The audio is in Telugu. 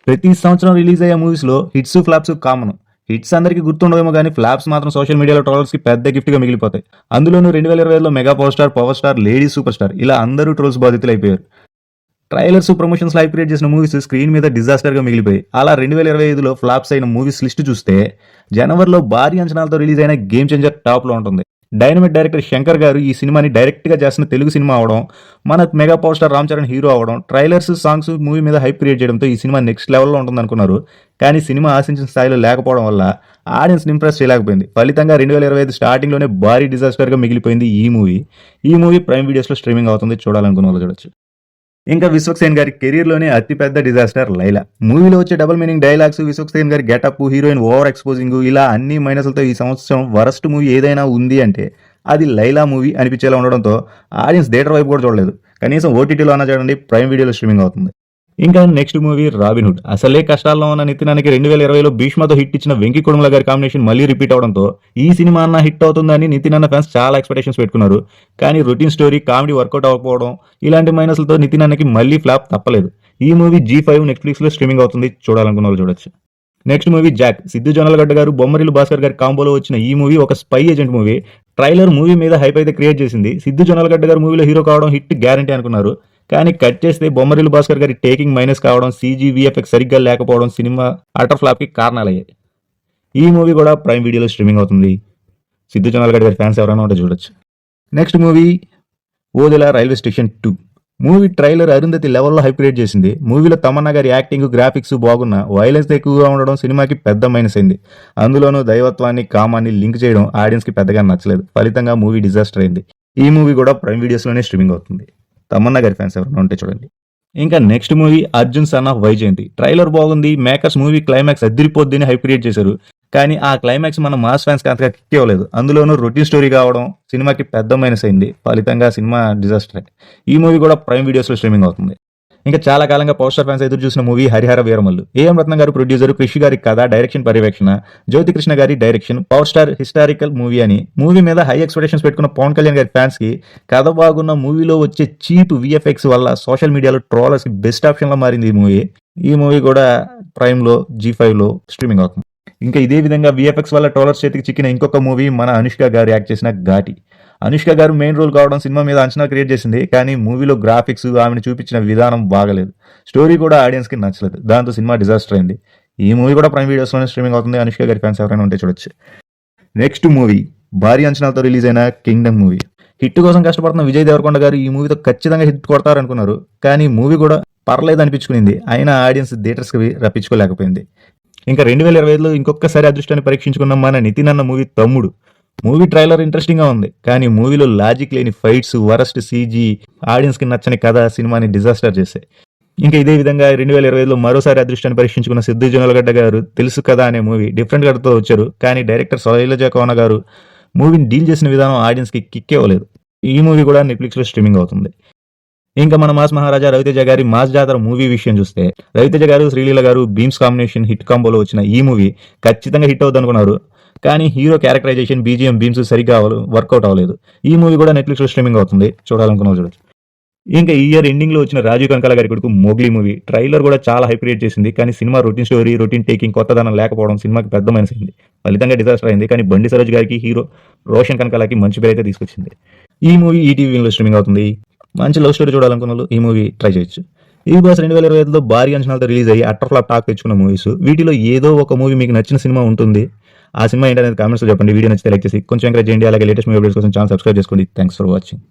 ప్రతి సంవత్సరం రిలీజ్ అయ్యే మూవీస్లో హిట్స్ ఫ్లాప్స్ కామన్. హిట్స్ అందరికీ గుర్తుండవేమో కానీ ఫ్లాప్స్ మాత్రం సోషల్ మీడియాలో ట్రోల్స్కి పెద్ద గిఫ్ట్గా మిగిలిపోతాయి. అందులోనూ 2025లో mega power star, lady super star ఇలా అందరూ ట్రోల్స్ బాధితులైపోయారు. ట్రైలర్స్, ప్రమోషన్స్ లైవ్ క్రియేట్ చేసిన మూవీస్ స్క్రీన్ మీద డిజాస్టర్గా మిగిలిపోయి అలా 2025లో ఫ్లాప్స్ అయిన మూవీస్ లిస్ట్ చూస్తే జనవరిలో భారీ అంచనాలతో రిలీజ్ అయిన గేమ్ చేంజర్ టాప్లో ఉంటుంది. డైనమిక్ డైరెక్టర్ శంకర్ గారు ఈ సినిమాని డైరెక్ట్గా చేస్తున్న తెలుగు సినిమా అవడం, మన mega power star Ram Charan hero అవడం, ట్రైలర్స్, సాంగ్స్ మూవీ మీద హైప్ క్రియేట్ చేయడంతో ఈ సినిమా నెక్స్ట్ లెవెల్లో ఉంటుంది అనుకున్నారు. కానీ సినిమా ఆశించిన స్థాయిలో లేకపోవడం వల్ల ఆడియన్స్ ఇంప్రెస్ చేయలేకపోయింది. ఫలితంగా 2025 స్టార్టింగ్లోనే భారీ డిజాస్టర్గా మిగిలిపోయింది ఈ మూవీ ప్రైమ్ వీడియోస్లో స్ట్రీమింగ్ అవుతుంది. చూడాలనుకున్న వాళ్ళు చూడొచ్చు. ఇంకా విశ్వక్సేన్ గారి కెరీర్లోనే అతిపెద్ద డిజాస్టర్ లైలా. మూవీలో వచ్చే డబుల్ మీనింగ్ డైలాగ్స్, విశ్వక్సేన్ గారి గెటప్, హీరోయిన్ ఓవర్ ఎక్స్పోజింగ్ ఇలా అన్ని మైనస్లతో ఈ సంవత్సరం వరస్ట్ మూవీ ఏదైనా ఉంది అంటే అది లైలా మూవీ అనిపించేలా ఉండడంతో ఆడియన్స్ థియేటర్ వైపు కూడా చూడలేదు. కనీసం ఓటీటీలో అన్నా చూడండి, ప్రైమ్ వీడియోలో స్ట్రీమింగ్ అవుతుంది. ఇంకా నెక్స్ట్ మూవీ రాబిన్హుడ్. అసలే కష్టాల్లో ఉన్న నితినానికి 2020లో భీష్మతో హిట్ ఇచ్చిన వెంకీ కుడుముల గారి కాంబినేషన్ మళ్ళీ రిపీట్ అవడంతో ఈ సినిమా అన్న హిట్ అవుతుందని నితిన్ అన్న ఫ్యాన్స్ చాలా ఎక్స్పెక్టేషన్స్ పెట్టుకున్నారు. కానీ రొటీన్ స్టోరీ, కామెడీ వర్కౌట్ అవ్వకపోవడం ఇలాంటి మైనస్లతో నితిన్ అన్నకి మళ్ళీ ఫ్లాప్ తప్పలేదు. ఈ మూవీ G5 నెట్ఫ్లిక్స్లో స్ట్రీమింగ్ అవుతుంది. చూడాలనుకున్న వాళ్ళు చూడొచ్చు. Next movie Jack. Siddhu Jonnalagadda గారు, బొమ్మరిల్లు భాస్కర్ గారి కాంబోలో వచ్చిన ఈ మూవీ ఒక spy agent movie. Trailer movie మీద హైప్ అయితే క్రియేట్ చేసింది. సిద్ధు జొన్నలగడ్డ గారు మూవీలో హీరో కావడం హిట్ గ్యారంటీ అనుకున్నారు. కానీ కట్ చేస్తే బొమ్మరిల్లు భాస్కర్ గారి టేకింగ్ మైనస్ కావడం, CG VFX సరిగ్గా లేకపోవడం సినిమా అటర్ ఫ్లాప్కి కారణాలయ్యాయి. ఈ మూవీ కూడా ప్రైమ్ వీడియోలో స్ట్రీమింగ్ అవుతుంది. సిద్ధు జొన్నలగడ్డ గారి ఫ్యాన్స్ ఎవరైనా ఉంటే చూడొచ్చు. Next movie Odela railway station 2. Movie trailer Arundhati లెవెల్లో హైప్ క్రియేట్ చేసింది. మూవీలో తమన్నా గారి యాక్టింగ్, గ్రాఫిక్స్ బాగున్నా వైలెన్స్ ఎక్కువగా ఉండడం సినిమాకి పెద్ద మైనస్ అయింది. అందులోనూ దైవత్వాన్ని, కామాన్ని లింక్ చేయడం ఆడియన్స్కి పెద్దగా నచ్చలేదు. ఫలితంగా మూవీ డిజాస్టర్ అయింది. ఈ మూవీ కూడా ప్రైమ్ వీడియోస్లోనే స్ట్రీమింగ్ అవుతుంది. తమన్నా గారి ఫ్యాన్స్ ఎవరైనా ఉంటే చూడండి. ఇంకా next movie Arjun son of Vyjayanthi. Trailer బాగుంది. మేకర్స్ మూవీ క్లైమాక్స్ అదిరిపోద్ది అని హైప్ క్రియేట్ చేశారు. కానీ ఆ క్లైమాక్స్ మన మాస్ ఫ్యాన్స్ కి అంతగా కిక్ ఇవ్వలేదు. అందులోనూ రొటీన్ స్టోరీ కావడం సినిమాకి పెద్ద మైనస్ అయింది. ఫలితంగా సినిమా డిజాస్టర్. ఈ మూవీ కూడా ప్రైమ్ వీడియోస్లో స్ట్రీమింగ్ అవుతుంది. ఇంకా చాలా కాలంగా పవర్ స్టార్ ఫ్యాన్స్ ఎదురు చూసిన మూవీ హరిహర వీరమల్లు. AM రత్నం గారు ప్రొడ్యూసర్, కృషి గారి కథ, డైరెక్షన్, పర్యవేక్షణ, జ్యోతి కృష్ణ గారి direction. Power star historical movie అని మూవీ మీద హై ఎక్స్పెక్టేషన్స్ పెట్టుకున్న పవన్ కళ్యాణ్ గారి ఫ్యాన్స్ కి కథ బాగున్న మూవీలో వచ్చే చీప్ VFX వల్ల సోషల్ మీడియాలో ట్రోలర్స్ కి బెస్ట్ ఆప్షన్ లా మారింది ఈ మూవీ కూడా ప్రైమ్ లో G5లో స్ట్రీమింగ్ అవుతుంది. ఇంకా ఇదే విధంగా VFX వల్ల ట్రోలర్స్ చేతికి చిక్కిన ఇంకొక మూవీ మన అనుష్క గారు యాక్ట్ చేసిన ఘాటి. అనుష్క గారు మెయిన్ రోల్ కావడం సినిమా మీద అంచనా క్రియేట్ చేసింది. కానీ మూవీలో గ్రాఫిక్స్, ఆమెను చూపించిన విధానం బాగలేదు. స్టోరీ కూడా ఆడియన్స్కి నచ్చలేదు. దాంతో సినిమా డిజాస్టర్ అయింది. ఈ మూవీ కూడా ప్రైమ్ వీడియోస్లోనే స్ట్రీమింగ్ అవుతుంది. అనుష్క గారి ఫ్యాన్స్ ఎవరైనా ఉంటే చూడొచ్చు. నెక్స్ట్ మూవీ భారీ అంచనాలతో రిలీజ్ అయిన కింగ్డమ్ మూవీ. హిట్ కోసం కష్టపడుతున్న విజయ్ దేవరకొండ గారు ఈ మూవీతో ఖచ్చితంగా హిట్ కొడతారనుకున్నారు. కానీ మూవీ కూడా పర్లేదు అనిపించుకునింది. అయినా ఆడియన్స్ థియేటర్స్కి రప్పించుకోలేకపోయింది. ఇంకా 2025లో ఇంకొకసారి అదృష్టాన్ని పరీక్షించుకున్న మన నితిన్ అన్న మూవీ తమ్ముడు. మూవీ ట్రైలర్ ఇంట్రెస్టింగ్ గా ఉంది. కానీ మూవీలో లాజిక్ లేని ఫైట్స్, వరస్ట్ CG, ఆడియన్స్ కి నచ్చని కథ సినిమాని డిజాస్టర్ చేశాయి. ఇంకా ఇదే విధంగా 2025లో మరోసారి అదృష్టాన్ని పరీక్షించుకున్న సిద్ధు జొన్నలగడ్డ గారు తెలుసు కదా అనే మూవీ డిఫరెంట్ కథతో వచ్చారు. కానీ డైరెక్టర్ శైలజ కోన గారు మూవీని డీల్ చేసిన విధానం ఆడియన్స్ కి కిక్ ఇవ్వలేదు. ఈ మూవీ కూడా నెట్ఫ్లిక్స్ లో స్ట్రీమింగ్ అవుతుంది. ఇంకా మన మాస్ మహారాజా రవితేజ గారి మాస్ జాతర మూవీ విషయం చూస్తే రవితేజ గారు, శ్రీలీల గారు బీమ్స్ కాంబినేషన్ హిట్ కాంబోలో వచ్చిన ఈ మూవీ ఖచ్చితంగా హిట్ అవుతుంది అనుకున్నారు. కానీ హీరో క్యారెక్టరైజేషన్, BGM, బీమ్స్ సరిగ్గా వర్కౌట్ అవ్వలేదు. ఈ మూవీ కూడా నెట్ఫ్లిక్స్లో స్ట్రీమింగ్ అవుతుంది. చూడాలనుకున్న చూడొచ్చు. ఇంకా ఈ ఇయర్ ఎండింగ్లో వచ్చిన రాజీవ్ కనకాల గారి కొడుకు మోగ్లీ మూవీ ట్రైలర్ కూడా చాలా హైప్ క్రియేట్ చేసింది. కానీ cinema routine story, routine taking, కొత్తదనం లేకపోవడం సినిమాకి పెద్ద మైనస్ అయింది. ఫలితంగా డిజాస్టర్ అయింది. కానీ బండి సరోజ్ గారికి, హీరో రోషన్ కనకాలకి మంచి పేరు అయితే తీసుకొచ్చింది. ఈ మూవీ ఈటీవీలో స్ట్రీమింగ్ అవుతుంది. మంచి లవ్ స్టోరీ చూడాలనుకున్న వాళ్ళు ఈ మూవీ ట్రై చేయొచ్చు. ఈ బాస్ 2025లో భారీ అంచనాలతో రిలీజ్ అయ్యి అటర్ ఫ్లాప్ టాక్ తెచ్చుకున్న మూవీస్. వీటిలో ఏదో ఒక మూవీ మీకు నచ్చిన సినిమా ఉంటుంది. ఆ సినిమా ఏంటనేది కామెంట్స్లో చెప్పండి. వీడియో నచ్చితే లైక్ చేసి కొంచెం ఎంకరేజ్ చేయండి. అలాగే లేటెస్ట్ మూవీ అప్డేట్స్ కోసం ఛానల్ సబ్స్క్రైబ్ చేసుకోండి. Thanks for watching.